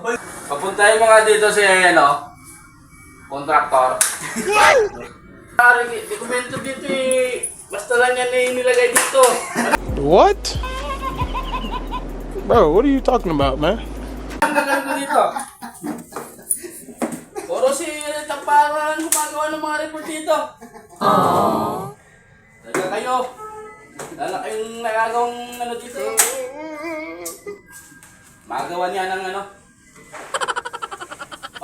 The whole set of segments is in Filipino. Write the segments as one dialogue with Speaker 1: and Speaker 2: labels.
Speaker 1: Papuntahin mo nga dito si, kontraktor. Dokumento dito eh. Basta lang yan eh, nilagay dito.
Speaker 2: What? Bro, what are you talking about, man?
Speaker 1: Ang gagawin ko dito. Puro si Tamparan gumagawa ng mga report dito. Talaga kayo. Lala kayong nagagawang dito. Magawa niya ng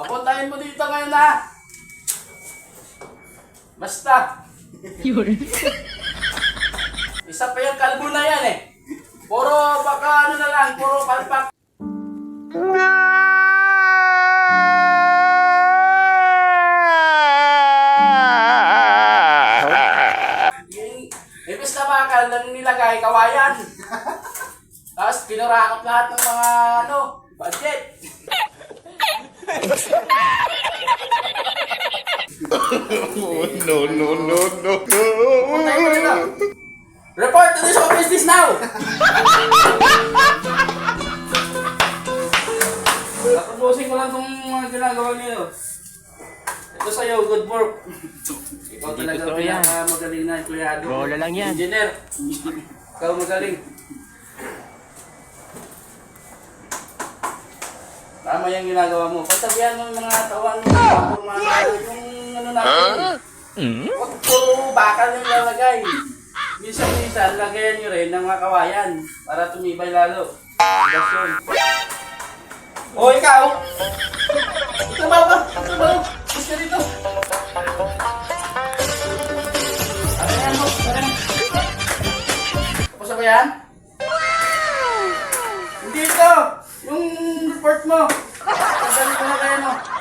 Speaker 1: Papuntahin mo dito ngayon na. Basta. Isa pa yung kalbo na yan eh. Puro baka na lang, puro palpak. Ibig na bakal na nilagay kawayan. Tapos pinurakot lahat ng mga budget.
Speaker 2: No.
Speaker 1: Puntay mo dito. Report to this office this now! Tapusin ko lang itong mga ginagawa niyo. Ito sa'yo, good work. Ikaw talaga magaling na empleyado.
Speaker 3: Bola lang yan.
Speaker 1: Engineer. Ikaw magaling. Tama yung ginagawa mo. Pagsabihan mo yung mga tawang yung natin. Huwag puro bakal yung lalagay. Minsan, lagayan nyo rin ng mga kawayan para tumibay lalo. Gasyon. O, ikaw! Trabaho ka! Trabaho! Gusto dito! Ano yan mo? Tapos ba yan? Hindi ito! Yung report mo! Pagdalit ko na kayo mo.